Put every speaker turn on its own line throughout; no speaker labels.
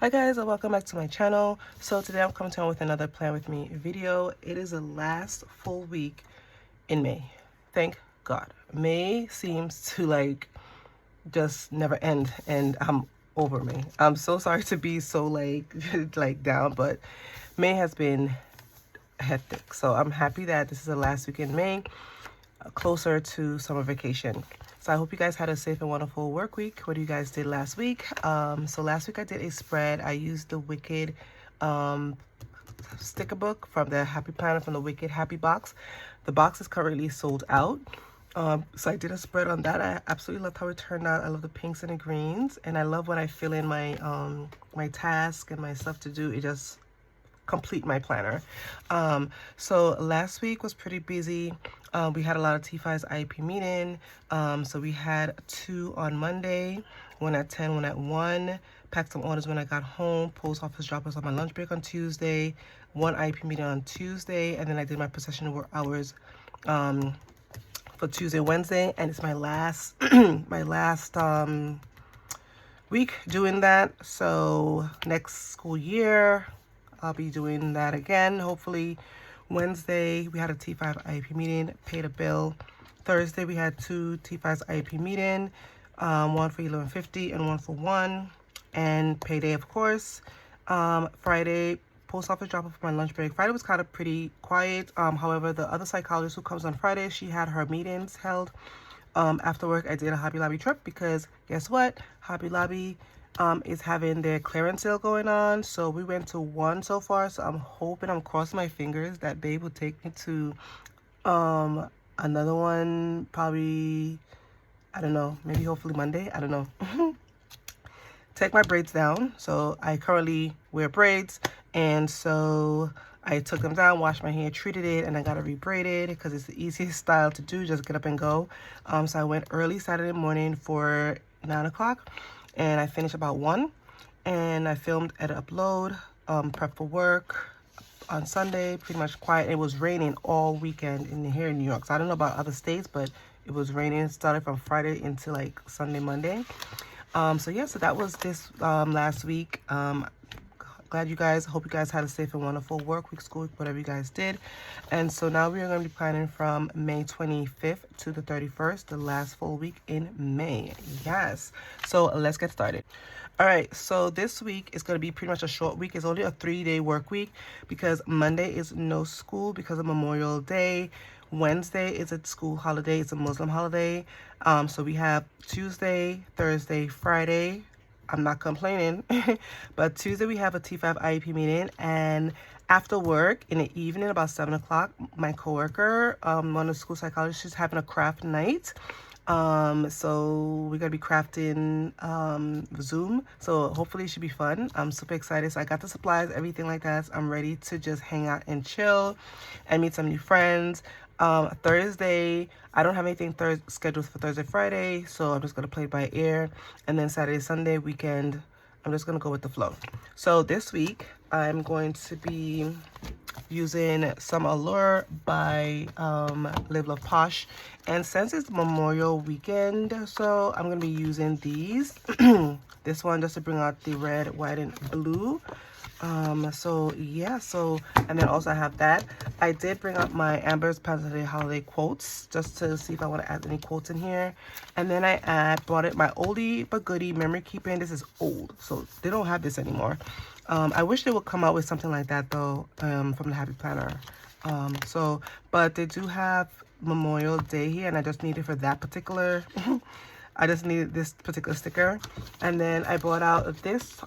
Hi guys, and welcome back to my channel. So today I'm coming to you with another Plan With Me video. It is the last full week in May. Thank God. May seems to just never end, and I'm over May. I'm so sorry to be so like down, but May has been hectic. So I'm happy that this is the last week in May, closer to summer vacation. So I hope you guys had a safe and wonderful work week. What you guys did last week? So last week I did a spread. I used the Wicked sticker book from the Happy Planner from the Wicked Happy Box. The box is currently sold out. So I did a spread on that. I absolutely loved how it turned out. I love the pinks and the greens, and I love when I fill in my my task and my stuff to do. It just complete my planner. So last week was pretty busy. We had a lot of T5's IEP meeting. So we had 2 on Monday, one at 10, one at 1. Packed some orders when I got home. Post office droppers on my lunch break on Tuesday. 1 IEP meeting on Tuesday, and then I did my possession work hours for Tuesday, Wednesday, and it's my last my last week doing that. So next school year I'll be doing that again. Hopefully Wednesday we had a T5 IEP meeting, paid a bill. Thursday we had 2 T5's IEP meeting, one for 11:50 and one for 1, and payday of course. Friday post office drop off for my lunch break. Friday was kind of pretty quiet. However, the other psychologist who comes on Friday, she had her meetings held. After work I did a Hobby Lobby trip because guess what? Hobby Lobby is having their clearance sale going on. So we went to 1 so far. So I'm crossing my fingers that babe will take me to another one, probably, I don't know, maybe hopefully Monday. I don't know. Take my braids down. So I currently wear braids, and so I took them down, washed my hair, treated it, and I got it rebraided because it's the easiest style to do. Just get up and go. So I went early Saturday morning for 9 o'clock, and I finished about 1, and I filmed, edit, upload, prep for work. On Sunday, pretty much quiet. It was raining all weekend here in New York. So I don't know about other states, but it was raining. It started from Friday into like Sunday, Monday. So yeah, so that was this last week. Glad you guys, hope you guys had a safe and wonderful work week, school week, whatever you guys did. And so now we are going to be planning from May 25th to the 31st, the last full week in May. Yes. So let's get started. All right, so this week is going to be pretty much a short week. It's only a 3-day work week because Monday is no school because of Memorial Day. Wednesday is a school holiday. It's a Muslim holiday. So we have Tuesday, Thursday, Friday. I'm not complaining. But Tuesday we have a T5 IEP meeting, and after work in the evening about 7 o'clock, my coworker, one of the school psychologists, she's having a craft night. So we're gonna be crafting Zoom, so hopefully it should be fun. I'm super excited. So I got the supplies, everything like that. So I'm ready to just hang out and chill and meet some new friends. Thursday I don't have anything scheduled for Thursday, Friday, so I'm just gonna play it by ear. And then Saturday, Sunday, weekend, I'm just gonna go with the flow. So this week I'm going to be using some Allure by Live Love Posh, and since it's Memorial weekend, so I'm gonna be using these. This one just to bring out the red, white, and blue. So yeah, so, and then also I have that. I did bring up my Amber's Pasadena holiday quotes just to see if I want to add any quotes in here. And then I brought it my oldie but goodie memory keeping. This is old, so they don't have this anymore. I wish they would come out with something like that though, from the Happy Planner. But they do have Memorial Day here, and I just need it for that particular I just needed this particular sticker. And then I brought out this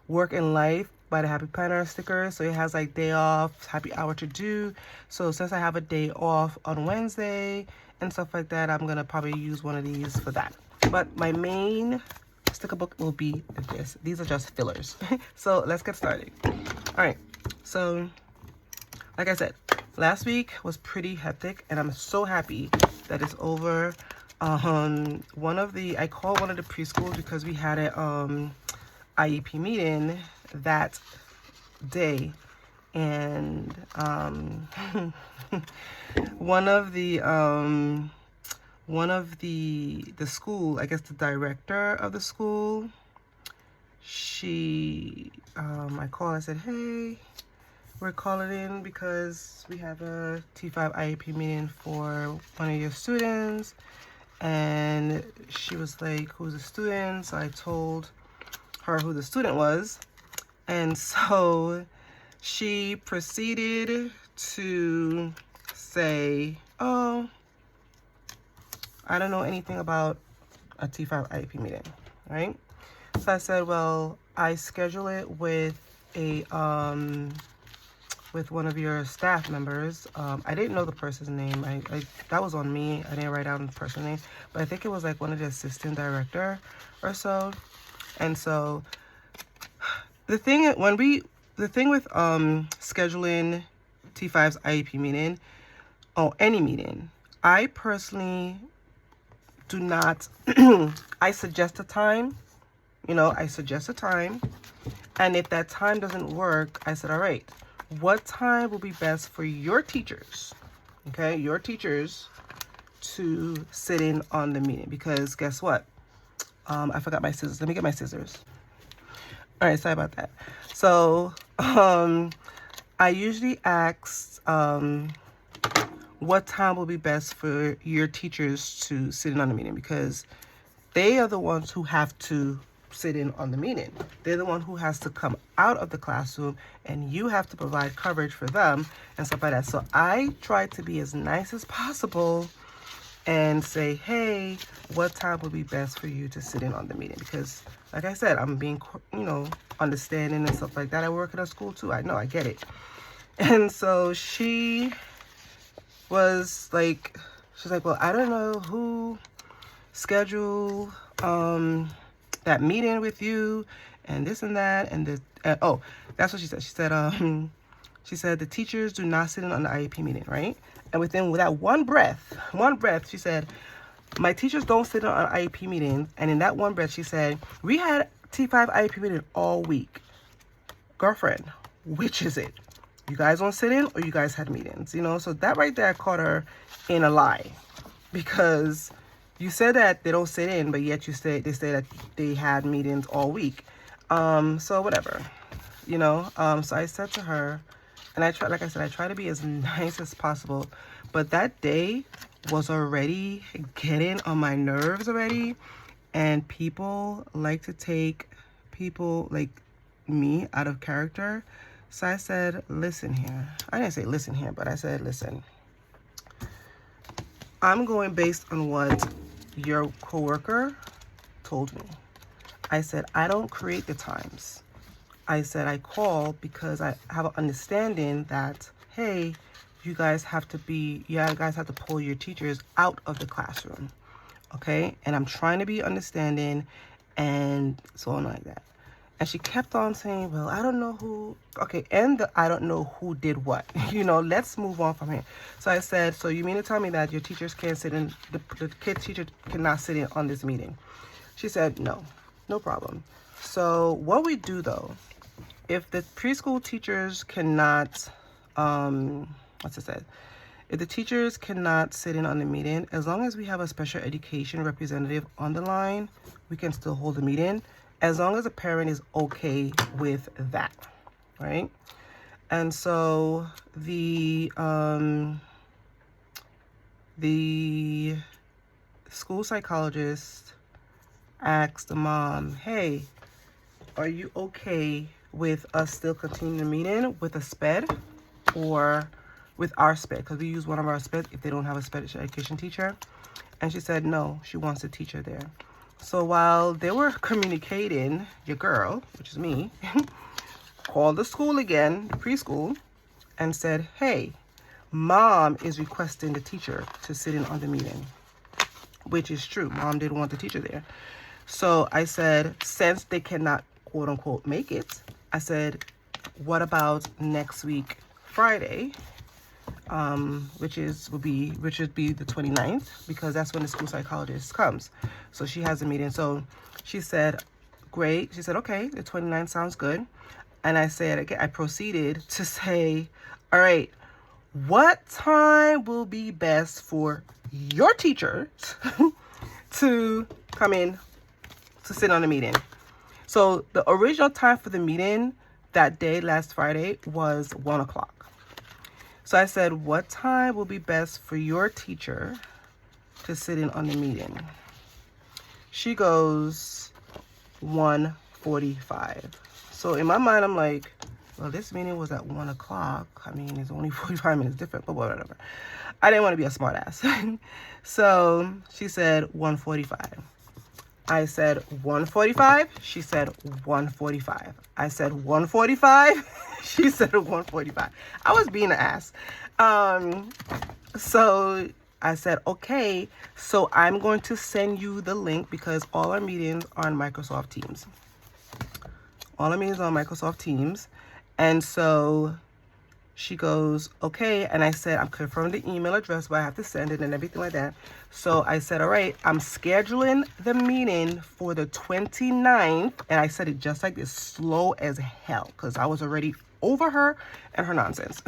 Work and Life by the Happy Planner sticker. So it has like day off, happy hour to do. So since I have a day off on Wednesday and stuff like that, I'm gonna probably use one of these for that. But my main sticker book will be this. These are just fillers. So let's get started. All right, so like I said, last week was pretty hectic, and I'm so happy that it's over. I called one of the preschools because we had a IEP meeting that day, and one of the school, I guess the director of the school, I called, I said, hey, we're calling in because we have a T5 IEP meeting for one of your students. And she was like, who's the student? So I told her who the student was. And so she proceeded to say, oh, I don't know anything about a T5 IEP meeting, right? So I said, well, I schedule it with with one of your staff members. I didn't know the person's name. That was on me. I didn't write down the person's name, but I think it was like one of the assistant director or so. And so the thing with scheduling T5's IEP meeting, or any meeting, I personally do not, I suggest a time, I suggest a time. And if that time doesn't work, I said, all right, what time will be best for your teachers? Okay, your teachers to sit in on the meeting, because guess what? I forgot my scissors. Let me get my scissors. All right, sorry about that. So, I usually ask, what time will be best for your teachers to sit in on the meeting, because they are the ones who have to sit in on the meeting. They're the one who has to come out of the classroom, and you have to provide coverage for them and stuff like that. So I try to be as nice as possible and say, hey, what time would be best for you to sit in on the meeting? Because like I said, I'm being, understanding and stuff like that. I work at a school too. I know, I get it. And so she was like, she's like, well, I don't know who scheduled that meeting with you and this and that and this. Oh, that's what she said. She said the teachers do not sit in on the IEP meeting, right? And within that one breath, she said, my teachers don't sit in on IEP meetings. And in that one breath, she said, we had T5 IEP meeting all week. Girlfriend, which is it? You guys don't sit in, or you guys had meetings? So that right there caught her in a lie, because you said that they don't sit in, but yet they say that they had meetings all week. So whatever, so I said to her, and I try to be as nice as possible, but that day was already getting on my nerves already, and people like to take people like me out of character. So I said, listen here. I didn't say listen here, but I said, listen, I'm going based on what your coworker told me. I said, I don't create the times. I said, I call because I have an understanding that, hey, you guys have to pull your teachers out of the classroom. Okay? And I'm trying to be understanding and so on like that. And she kept on saying, well, I don't know who, okay, and I don't know who did what. Let's move on from here. So I said, so you mean to tell me that your teachers can't sit in, the kid teacher cannot sit in on this meeting? She said, no problem. So what we do though, if the preschool teachers cannot, if the teachers cannot sit in on the meeting, as long as we have a special education representative on the line, we can still hold the meeting, as long as a parent is okay with that, right? And so the school psychologist asked the mom, hey, are you okay with us still continuing the meeting with a SPED or with our SPED? Because we use one of our SPEDs if they don't have a special education teacher. And she said, no, she wants a teacher there. So while they were communicating, your girl, which is me, called the school again, the preschool, and said, hey, mom is requesting the teacher to sit in on the meeting, which is true. Mom didn't want the teacher there. So I said, since they cannot, quote unquote, make it, I said, what about next week, Friday, which would be the 29th, because that's when the school psychologist comes. So she has a meeting. So she said, great. She said, okay, the 29th sounds good. And I said, again, I proceeded to say, all right, what time will be best for your teachers to come in to sit on a meeting? So the original time for the meeting that day, last Friday, was 1 o'clock. So I said, what time will be best for your teacher to sit in on the meeting? She goes, 1:45. So in my mind, I'm like, well, this meeting was at 1 o'clock. I mean, it's only 45 minutes different, but whatever. I didn't want to be a smart ass. So she said 1:45. I said 1:45. She said 1:45. I said 1:45. She said 1:45. I was being an ass. So I said, okay, so I'm going to send you the link because all our meetings are on Microsoft Teams. All our meetings are on Microsoft Teams. And so she goes, okay. And I said, I'm confirming the email address, but I have to send it and everything like that. So I said, all right, I'm scheduling the meeting for the 29th. And I said it just like this, slow as hell, because I was already over her and her nonsense.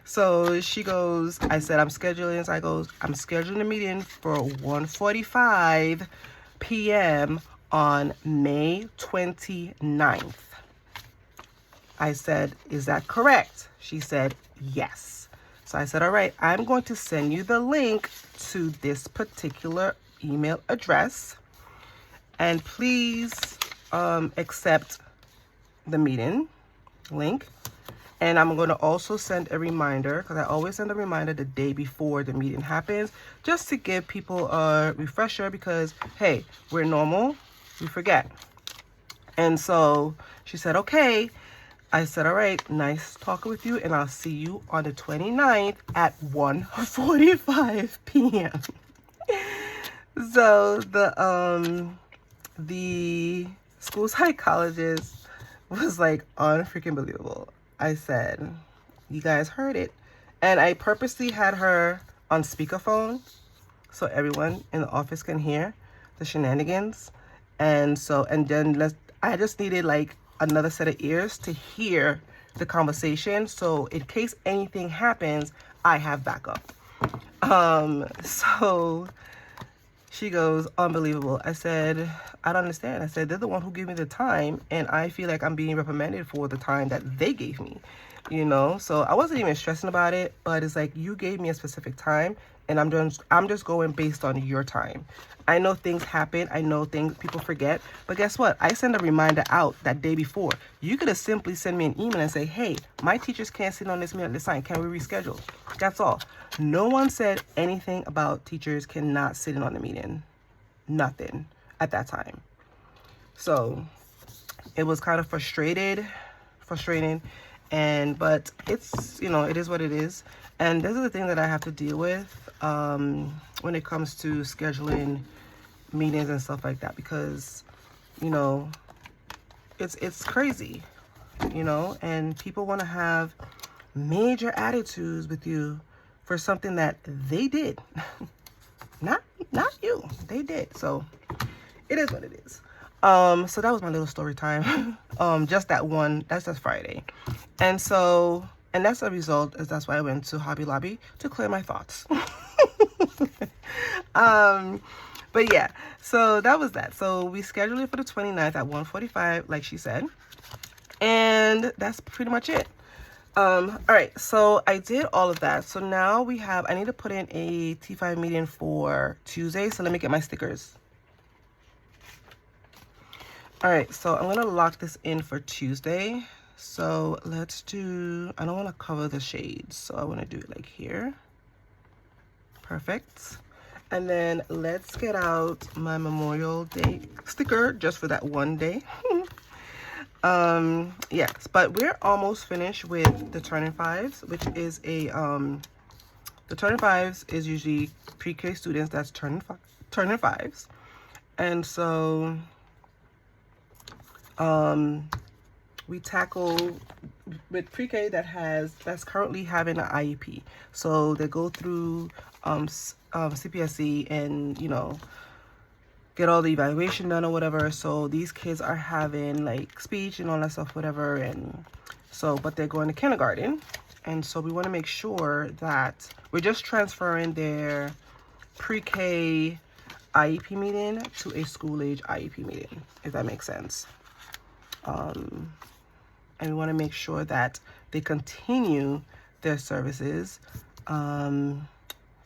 So she goes, I said, I'm scheduling. So I goes, I'm scheduling a meeting for 1:45 p.m. on May 29th. I said, is that correct? She said, yes. So I said, all right, I'm going to send you the link to this particular email address. And please accept the meeting link. And I'm going to also send a reminder, because I always send a reminder the day before the meeting happens, just to give people a refresher because, hey, we're normal, we forget. And so she said, okay. I said, all right, nice talking with you, and I'll see you on the 29th at 1:45 p.m. So the school psychologist was like unfreaking believable. I said, you guys heard it. And I purposely had her on speakerphone so everyone in the office can hear the shenanigans. And then I just needed like another set of ears to hear the conversation. So in case anything happens, I have backup. So she goes, unbelievable. I said, I don't understand. I said, they're the one who gave me the time, and I feel like I'm being reprimanded for the time that they gave me, you know? So I wasn't even stressing about it, but it's like, you gave me a specific time, and I'm just going based on your time. I know things happen. I know people forget. But guess what? I send a reminder out that day before. You could have simply sent me an email and say, hey, my teachers can't sit on this meeting at this time. Can we reschedule? That's all. No one said anything about teachers cannot sit in on the meeting. Nothing at that time. So it was kind of frustrating. But it's, it is what it is. And this is the thing that I have to deal with when it comes to scheduling meetings and stuff like that, because it's crazy, and people want to have major attitudes with you for something that they did. not you, they did. So it is what it is. So that was my little story time. Just that's Friday. And that's a result, is that's why I went to Hobby Lobby to clear my thoughts. But yeah, so that was that. So we scheduled it for the 29th at 1:45, like she said. And that's pretty much it. All right, so I did all of that. So now I need to put in a T5 meeting for Tuesday. So let me get my stickers. All right, so I'm going to lock this in for Tuesday. So I don't want to cover the shades. So I want to do it like here. Perfect. And then let's get out my Memorial Day sticker just for that one day. Yes, but we're almost finished with the turning fives, which is the turning fives is usually pre-K students that's turning fives. And so we tackle with pre-K that's currently having an IEP. So they go through CPSC and get all the evaluation done or whatever. So these kids are having like speech and all that stuff, whatever. And so, but they're going to kindergarten. And so we want to make sure that we're just transferring their pre-K IEP meeting to a school age IEP meeting, if that makes sense. and we want to make sure that they continue their services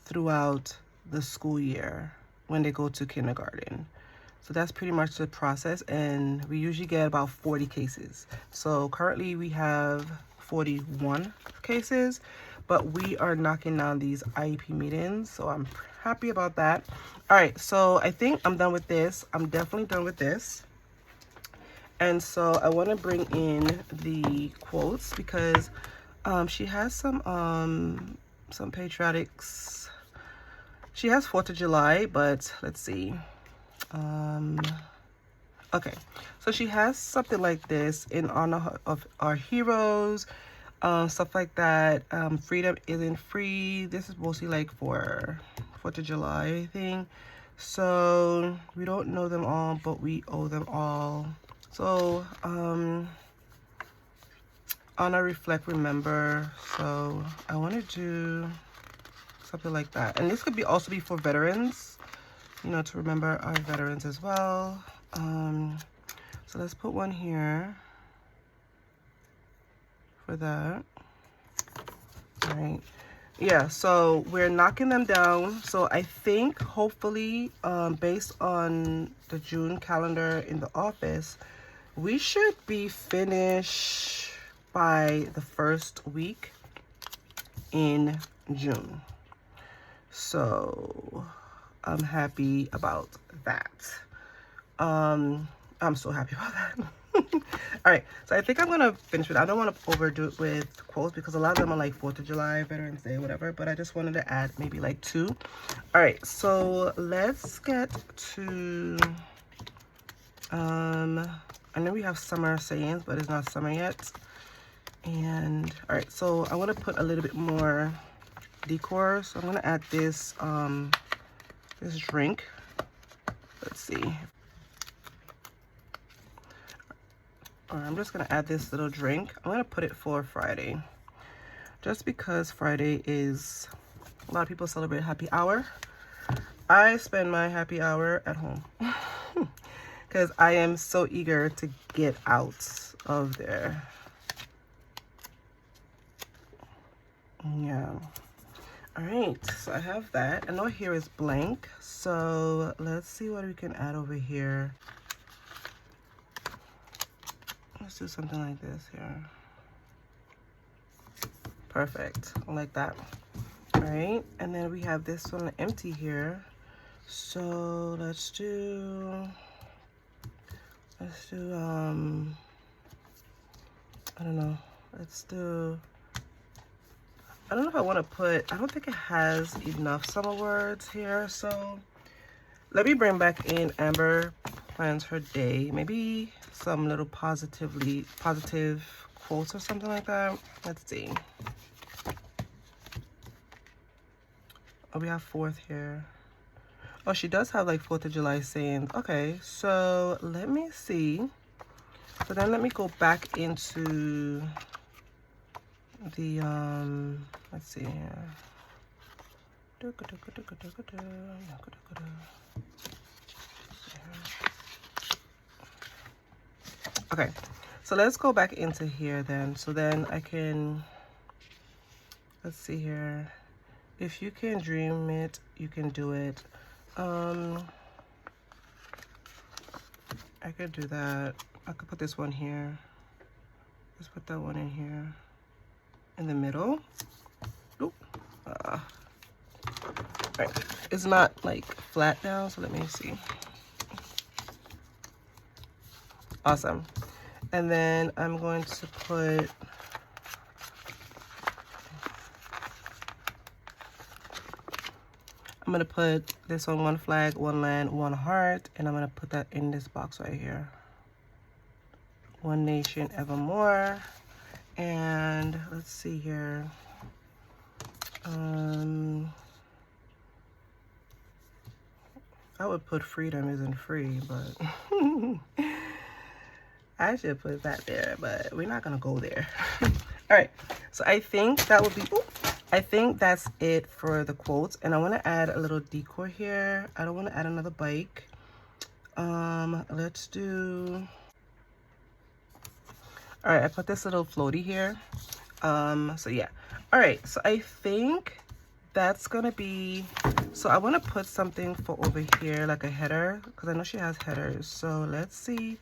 throughout the school year when they go to kindergarten. So that's pretty much the process, and we usually get about 40 cases. So currently we have 41 cases, but we are knocking down these IEP meetings, so I'm happy about that. All right, so I think I'm done with this. I'm definitely done with this. And so I want to bring in the quotes because she has some patriotics. She has 4th of July, but let's see. Okay, so she has something like this: in honor of our heroes, stuff like that. Freedom isn't free. This is mostly like for 4th of July, I think. So we don't know them all, but we owe them all. So honor, reflect, remember. So I want to do something like that, and this could be also be for veterans, you know, to remember our veterans as well. So let's put one here for that. All right, yeah, so we're knocking them down. So I think hopefully based on the June calendar in the office, we should be finished by the first week in June. So I'm happy about that. I'm so happy about that. All right, so I think I'm gonna finish with, I don't want to overdo it with quotes because a lot of them are like 4th of July, Veterans Day, whatever, but I just wanted to add maybe like 2. All right, so let's get to I know we have summer sayings, but it's not summer yet. And all right, so I want to put a little bit more decor, so I'm going to add this this drink. Let's see. All right, I'm just going to add this little drink. I'm going to put it for Friday, just because Friday is, a lot of people celebrate happy hour. I spend my happy hour at home because I am so eager to get out of there. Yeah. All right, so I have that. I know here is blank, so let's see what we can add over here. Let's do something like this here. Perfect, I like that. All right, and then we have this one empty here. So let's do I don't know. I don't know if I want to put, I don't think it has enough summer words here. So let me bring back in Amber plans her day. Maybe some little positive quotes or something like that. Let's see. Oh, we have 4th here. Oh, she does have like 4th of July sayings. Okay, so let me see. So then let me go back into the, let's see here. Okay, so let's go back into here then. So then I can, let's see here. If you can dream it, you can do it. I could do that. I could put this one here. Let's put that one in here. In the middle. Oop. Right. It's not like flat now, so let me see. Awesome. And then I'm going to put, I'm going to put this on one flag, one land, one heart, and I'm going to put that in this box right here. One nation evermore. And let's see here. I would put freedom isn't free, but I should put that there, but we're not gonna go there. All right, so I think that would be, I think that's it for the quotes. And I wanna add a little decor here. I don't wanna add another bike. Let's do, All right, I put this little floaty here. So yeah. All right, so I think that's gonna be, so I want to put something for over here, like a header, because I know she has headers. So let's see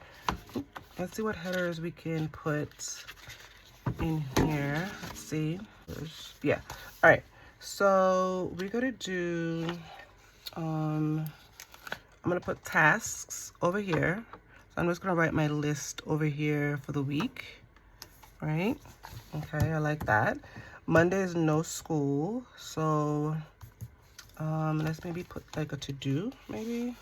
what headers we can put in here. Let's see. Yeah. All right, so we're gonna do I'm gonna put tasks over here. So I'm just gonna write my list over here for the week. Right? Okay, I like that. Monday is no school, so let's maybe put like a to-do, maybe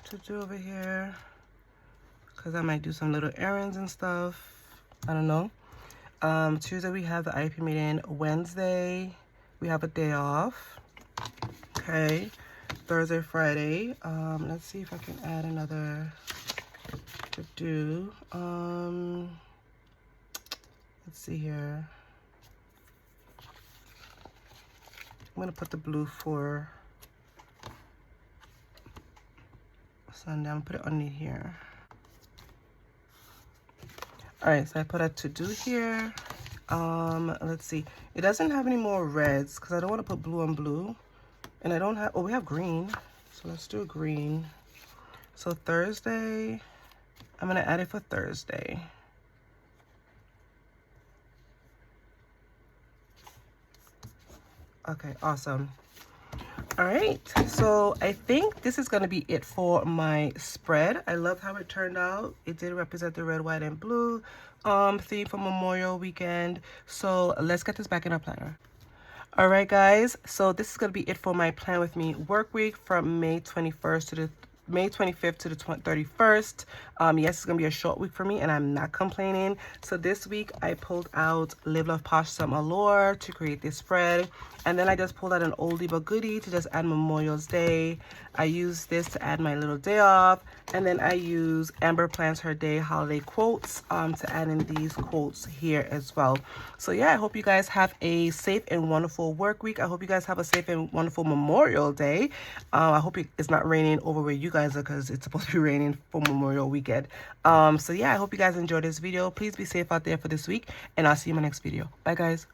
to-do over here, because I might do some little errands and stuff. I don't know. Tuesday we have the IP meeting. Wednesday we have a day off. Okay. Thursday, Friday. Let's see if I can add another to do. Let's see here. I'm gonna put the blue for Sunday. I'm gonna put it underneath here. All right, so I put a to do here. Let's see. It doesn't have any more reds because I don't want to put blue on blue. And I don't have, oh, we have green. So let's do green. So Thursday, I'm gonna add it for Thursday. Okay, awesome. All right, so I think this is gonna be it for my spread. I love how it turned out. It did represent the red, white, and blue theme for Memorial Weekend. So let's get this back in our planner. All right, guys, so this is gonna be it for my Plan With Me work week from May 21st to the May 25th to the 31st. Yes, it's gonna be a short week for me and I'm not complaining. So this week I pulled out Live Love Posh some Allure to create this spread. And then I just pulled out an oldie but goodie to just add Memorial's Day. I used this to add my little day off. And then I use Amber Plans Her Day holiday quotes to add in these quotes here as well. So yeah, I hope you guys have a safe and wonderful work week. I hope you guys have a safe and wonderful Memorial Day. I hope it's not raining over where you guys are because it's supposed to be raining for Memorial Weekend. So yeah, I hope you guys enjoyed this video. Please be safe out there for this week and I'll see you in my next video. Bye guys.